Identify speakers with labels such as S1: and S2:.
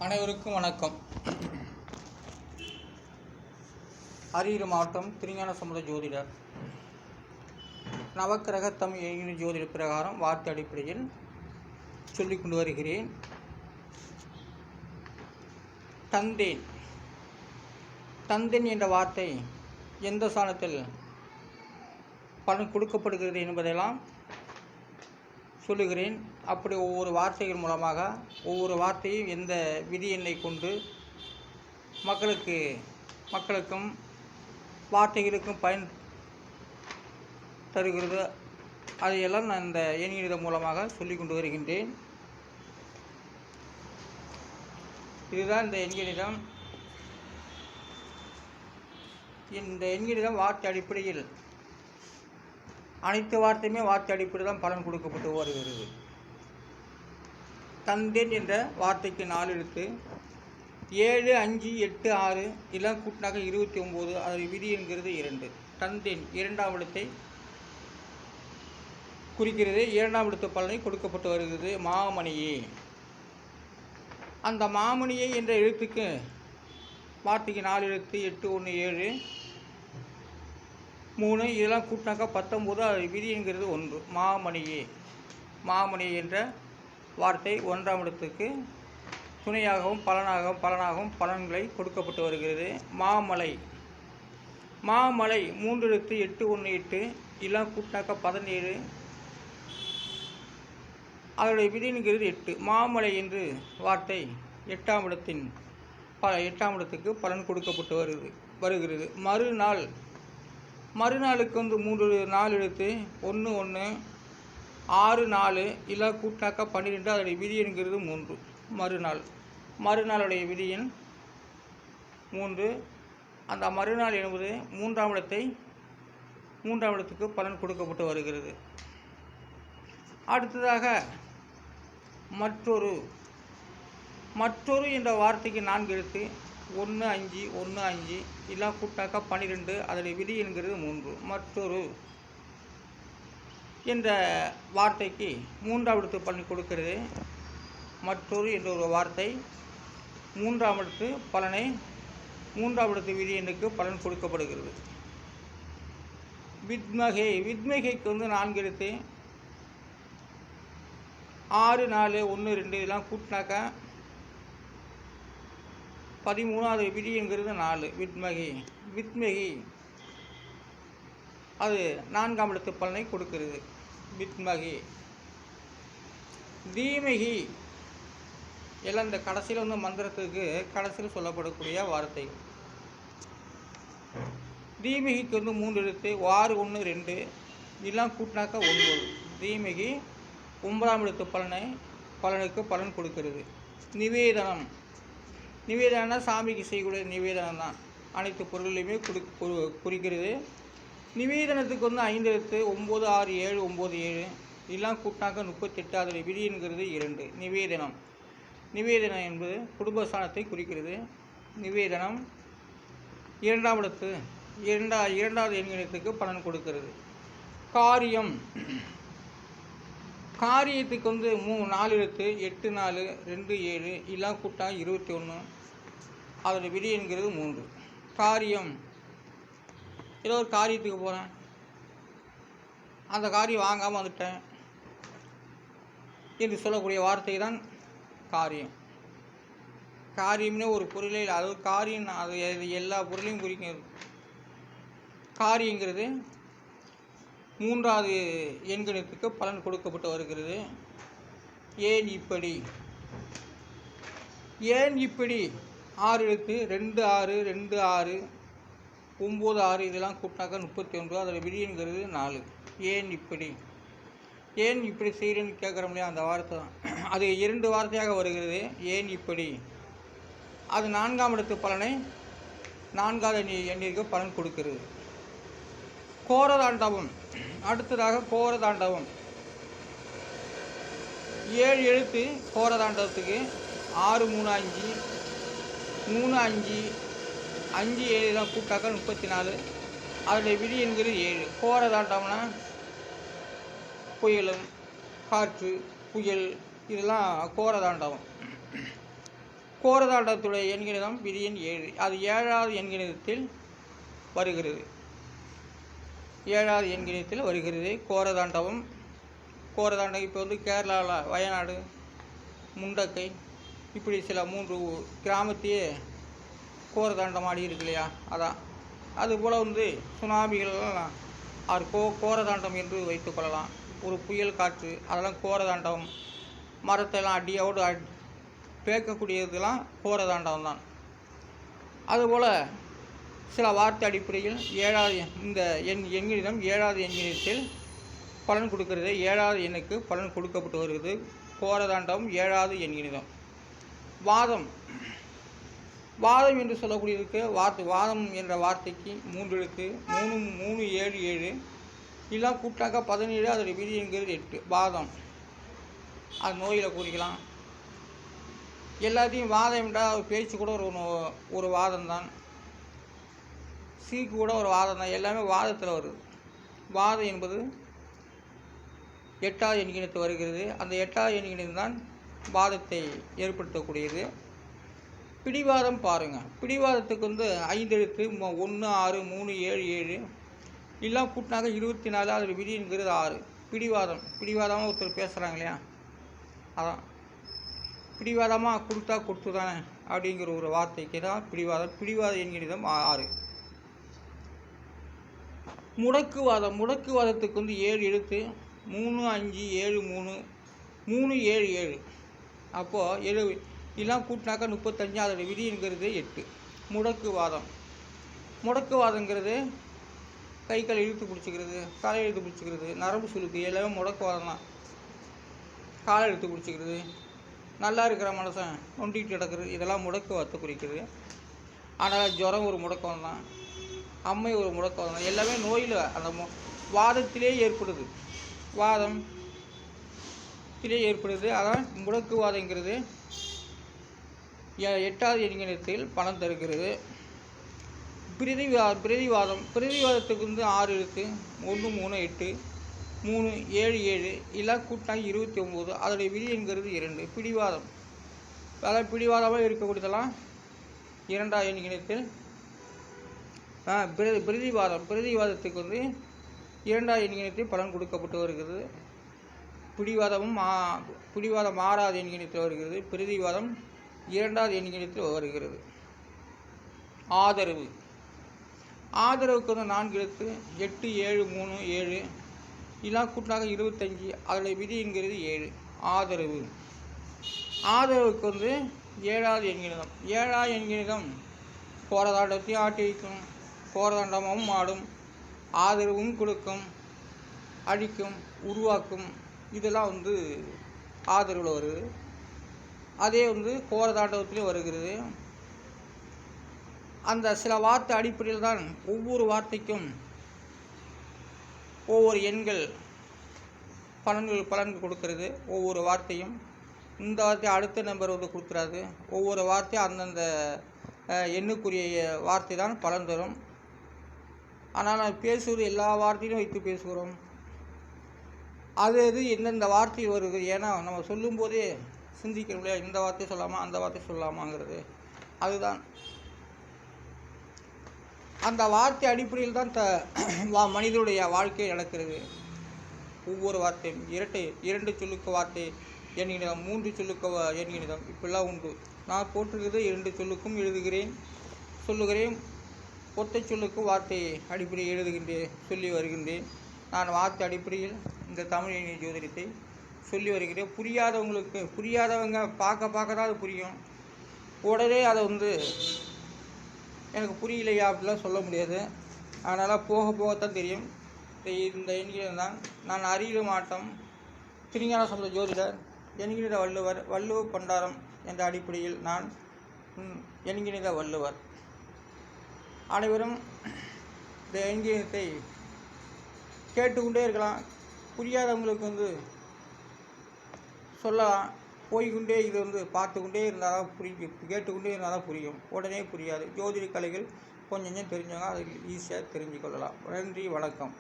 S1: அனைவருக்கும் வணக்கம். அரியலூர் மாவட்டம் திருஞான சம்பந்த ஜோதிடர். நவக்கிரக தமிழ் எண்ணிக்கை ஜோதிட பிரகாரம் வார்த்தை அடிப்படையில் சொல்லிக் கொண்டு வருகிறேன். தந்தேன் தந்தேன் என்ற வார்த்தை எந்த ஸ்தானத்தில் பலன் கொடுக்கப்படுகிறது என்பதெல்லாம் சொல்லுகிறேன். அப்படி ஒவ்வொரு வார்த்தைகள் மூலமாக ஒவ்வொரு வார்த்தையும் எந்த விதி எண்ணை கொண்டு மக்களுக்கும் வார்த்தைகளுக்கும் பயன் தருகிறது, அதையெல்லாம் நான் இந்த எண்கணிதம் மூலமாக சொல்லிக் கொண்டு வருகின்றேன். இதுதான் இந்த எண்கணிதம். இந்த எண்கணிதம் வார்த்தை அடிப்படையில் அனைத்து வார்த்தையுமே வார்த்தை அடிப்படை தான் பலன் கொடுக்கப்பட்டு வருகிறது. தந்தேன் என்ற வார்த்தைக்கு 4 எழுத்து, 7, 5, 8, 6 இதெல்லாம் கூட்டினாக 29. அதோட விதி என்கிறது 2. தந்தேன் 2ஆம் எழுத்தை குறிக்கிறது. 2ஆம் எழுத்து பலனை கொடுக்கப்பட்டு வருகிறது. மாமணியே, அந்த மாமணியே என்ற எழுத்துக்கு வார்த்தைக்கு 4 எழுத்து, 8, 1, 7, 3 இதெல்லாம் கூட்டினாக்கா 19. அது விதி என்கிறது 1. மாமணியே என்ற வார்த்தை 1ஆம் இடத்துக்கு துணையாகவும் பலனாகவும் பலன்களை கொடுக்கப்பட்டு வருகிறது. மாமலை 3 எழுத்து, 8, 1, 8 இதெல்லாம் கூட்டினாக்கா 17. அதோடைய விதி என்கிறது 8. மாமலை என்று வார்த்தை 8ஆம் இடத்துக்கு பலன் கொடுக்கப்பட்டு வருகிறது. மறுநாளுக்கு 4 எழுத்து, 1, 1, 6, 4 இல்லை கூட்டாக்கா 12. அதோடைய விதி என்கிறது 3. மறுநாளுடைய விதி எண் 3. அந்த மறுநாள் என்பது 3ஆம் இடத்துக்கு பலன் கொடுக்கப்பட்டு வருகிறது. அடுத்ததாக மற்றொரு என்ற வார்த்தைக்கு 4 எழுத்து, 1, 5, 1, 5 இதெல்லாம் கூட்டாக்கா 12. அதோடைய விதி என்கிறது 3. மற்றொரு என்ற வார்த்தைக்கு 3ஆம் இடத்து பலன் கொடுக்கிறது. மற்றொரு என்ற ஒரு வார்த்தை 3ஆம் இடத்து பலனை 3ஆம் இடத்து விதி எண்ணுக்கு பலன் கொடுக்கப்படுகிறது. வித்மகைக்கு 4 எழுத்து, 6, 4, 1, 2 இதெல்லாம் கூட்டினாக்கா 13. விதி என்கிறது 4. வித்மகி அது 4ஆம் இடத்து பலனை கொடுக்கிறது. தீமகி எல்லாம் இந்த கடைசியில் மந்திரத்துக்கு கடைசியில் சொல்லப்படக்கூடிய வார்த்தை. தீமகிக்கு 3 எழுத்து, 6, 1, 2 இதெல்லாம் கூட்டினாக்கா 9. தீமகி 9ஆம் இடத்து பலனுக்கு பலன் கொடுக்கிறது. நிவேதனம்னா சாமிக்கு செய்யக்கூடிய நிவேதனம் தான். அனைத்து பொருள்களையுமே குறிக்கிறது. நிவேதனத்துக்கு 5 எழுத்து, 9, 6, 7, 9, 7 இதெல்லாம் கூட்டினாக்க 38. அதோடைய விதி என்கிறது 2. நிவேதனம் என்பது குடும்பஸ்தானத்தை குறிக்கிறது. நிவேதனம் 2ஆம் இடத்து 2வது எண்கணிதத்துக்கு பலன் கொடுக்கிறது. காரியத்துக்கு 4 எழுத்து, 8, 4, 2, 7 இதெல்லாம் கூட்டாக 21. அதோடைய விதி என்கிறது 3. காரியம், ஏதோ ஒரு காரியத்துக்கு போகிறேன், அந்த காரியம் வாங்காமல் வந்துட்டேன் என்று சொல்லக்கூடிய வார்த்தை தான் காரியம். காரியம்னே ஒரு பொருளே இல்லை. அதாவது காரியம் அது எல்லா பொருளையும் குறிக்கிறது. காரியங்கிறது 3வது எண்கணிதத்துக்கு பலன் கொடுக்கப்பட்டு வருகிறது. ஏன் இப்படி 6 எழுத்து, 2, 6, 2, 6, 9, 6 இதெல்லாம் கூட்டினாக்கா 31. அதில் விதி என்கிறது 4. ஏன் இப்படி செய்கிறேன்னு கேட்குறோம் இல்லையா, அந்த வார்த்தை தான். அது 2 வார்த்தையாக வருகிறது. ஏன் இப்படி அது 4ஆம் இடத்து பலனை 4வது எண்ணிற்கு பலன் கொடுக்கிறது. கோரதாண்டவம். அடுத்ததாக கோரதாண்டவம் 7 எழுத்து. கோரதாண்டவத்துக்கு 6, 3, 5, 3, 5, 5, 7 தான் கூட்டாக்கா 34. அதோடைய விதி என்கிறது 7. கோரதாண்டவம்னா புயலும் காற்று, புயல் இதெல்லாம் கோரதாண்டவம். கோரதாண்டத்துடைய எண்கணிதம் விதி எண் 7. அது 7வது எண்கணிதத்தில் வருகிறது. 7வது எண்கணிதத்தில் வருகிறது கோரதாண்டவம். கோரதாண்டம் இப்போ வந்து கேரளாவில் வயநாடு, முண்டக்கை, இப்படி சில 3 கிராமத்தையே கோரதாண்டம் ஆடி இருக்கு இல்லையா, அதான். அதுபோல் வந்து சுனாமிகள்லாம் அது கோரதாண்டம் என்று வைத்து கொள்ளலாம். ஒரு புயல் காற்று அதெல்லாம் கோரதாண்டம். மரத்தெல்லாம் அடியோடு பேக்கக்கூடியதெல்லாம் கோரதாண்டவம் தான். அதுபோல் சில வார்த்தை அடிப்படையில் 7வது இந்த எண்கணிதம் 7வது எண்கணிதத்தில் பலன் கொடுக்கிறது. 7வது எண்ணுக்கு பலன் கொடுக்கப்பட்டு வருகிறது. கோரதாண்டவம் 7வது எண்கணிதம். வாதம் என்று சொல்லக்கூடியதுக்கு வாதம் என்ற வார்த்தைக்கு 3 எழுத்து. 3 3 7 7 எல்லாம் கூட்டாக்க 17. அதோடைய விதி என்கிறது 8. வாதம் அது நோயில் குறிக்கலாம். எல்லாத்தையும் வாதம் என்றால் ஒரு பேச்சு கூட ஒரு வாதம் தான். சீக்கு கூட ஒரு வாதம் தான். எல்லாமே வாதத்தில் வருது. வாதம் என்பது 8வது எண்கணிதத்தில் வருகிறது. அந்த 8வது எண்கணிதம் தான் வாதத்தை ஏற்படுத்தக்கூடியது. பிடிவாதம் பாருங்கள். பிடிவாதத்துக்கு வந்து 5 எழுத்து. 1 6 3 7 7 எல்லாம் கூட்டினாக்க 24. அதில் விதி என்கிறது 6. பிடிவாதமாக ஒருத்தர் பேசுகிறாங்க இல்லையா, அதான். பிடிவாதமாக கொடுத்து தானே அப்படிங்கிற ஒரு வார்த்தைக்கு தான் பிடிவாத எண்கணிதம் 6. முடக்குவாதத்துக்கு வந்து 7 எழுத்து. 3 5 7 3 3 7 7 அப்போது எல்லாம் கூட்டினாக்கா 35. அதோட விதி என்கிறது 8. முடக்குவாதங்கிறது கை கால் இழுத்து பிடிச்சிக்கிறது, காலை இழுத்து பிடிச்சிக்கிறது, நரம்பு சுளுக்கு, எல்லாமே முடக்குவாதம் தான். காலை இழுத்து பிடிச்சிக்கிறது, நல்லா இருக்கிற மனுஷன் நொண்டிகிட்டு கிடக்குறது, இதெல்லாம் முடக்குவாதத்தை குறிக்கிறது. ஆனால் ஜுரம் ஒரு முடக்குவாதம் தான், அம்மை ஒரு முடக்குவாதம் தான். எல்லாமே நோயில் அந்த வாதத்திலே ஏற்படுது. வாதத்திலே ஏற்படுது. அதான் முடக்குவாதங்கிறது 8வது எண்கணிதத்தில் பலன் தருகிறது. பிரதிவாதத்துக்கு வந்து 6 எழுத்து. 1 3 8 3 7 7 எல்லாம் கூட்டினாங்க 29. அதோடைய விதி என்கிறது 2. பிடிவாதமாக இருக்கக்கூடியதெல்லாம் 2வது எண்கணிதத்தில். பிரதிவாதத்துக்கு வந்து 2வது எண்கணிதத்தில் பலன் கொடுக்கப்பட்டு வருகிறது. பிடிவாதம் 6வது எண்கணிதத்தில் வருகிறது. பிரதிவாதம் 2வது எண்கணிதத்தில் வருகிறது. ஆதரவுக்கு வந்து 4 எழுத்து. 8 7 3 7 எல்லாம் கூட்டினாக 25. அதோடைய விதி என்கிறது 7. ஆதரவுக்கு வந்து 7வது எண்கணிதம். 7வது எண்கணிதம் கோரதாண்டத்தையும் ஆட்டி வைக்கும், கோரதாண்டமும் ஆடும், ஆதரவும் கொடுக்கும், அழிக்கும், உருவாக்கும். இதெல்லாம் வந்து ஆதரவில் வருது. அதே வந்து கோரதாண்டவத்திலையும் வருகிறது. அந்த சில வார்த்தை அடிப்படையில் தான் ஒவ்வொரு வார்த்தைக்கும் ஒவ்வொரு எண்கள் பலன்கள் கொடுக்கிறது. ஒவ்வொரு வார்த்தையும் இந்த வார்த்தையை அடுத்த நம்பர் வந்து கொடுக்குறாது. ஒவ்வொரு வார்த்தையும் அந்தந்த எண்ணுக்குரிய வார்த்தை தான் பலன் தரும். ஆனால் நான் பேசுவது எல்லா வார்த்தையிலும் வைத்து பேசுகிறோம். அது எந்தெந்த வார்த்தை வருது. ஏன்னா நம்ம சொல்லும்போதே சிந்திக்கணும் இல்லையா, இந்த வார்த்தை சொல்லாமா அந்த வார்த்தை சொல்லாமாங்கிறது. அதுதான் அந்த வார்த்தை அடிப்படையில் தான் மனிதனுடைய வாழ்க்கை நடக்கிறது. ஒவ்வொரு வார்த்தையும் 2 சொல்லுக்கு வார்த்தை எண்கணிதம், 3 சொல்லுக்கு எண்கணிதம், இப்படிலாம் உண்டு. நான் போட்டிருக்கிறது 2 சொல்லுக்கும் சொல்லுகிறேன். ஒற்றை சொல்லுக்கு வார்த்தை அடிப்படையில் சொல்லி வருகின்றேன். நான் வார்த்தை அடிப்படையில் இந்த தமிழ் எண்ணிய ஜோதிடத்தை சொல்லி வருகிறேன். புரியாதவங்க பார்க்க தான் அது புரியும். உடனே அதை வந்து எனக்கு புரியலையா அப்படிலாம் சொல்ல முடியாது. அதனால் போகத்தான் தெரியும். இந்த எண்கணிதம் தான். நான் அறிவியல் மாட்டம் திருஞான சம்பந்த ஜோதிடர், எண்கணித வள்ளுவ பண்டாரம் என்ற அடிப்படையில் நான் எண்கணித வள்ளுவர். அனைவரும் இந்த எண்கணிதத்தை கேட்டுக்கொண்டே இருக்கலாம். புரியாதவங்களுக்கு வந்து சொல்லலாம். போய்கொண்டே இது வந்து பார்த்துக்கொண்டே இருந்தால் தான் புரியும், கேட்டுக்கொண்டே இருந்தால் தான் புரியும். உடனே புரியாது. ஜோதிட கலைகள் கொஞ்சம் தெரிஞ்சவங்க அதை ஈஸியாக தெரிஞ்சு கொள்ளலாம். நன்றி, வணக்கம்.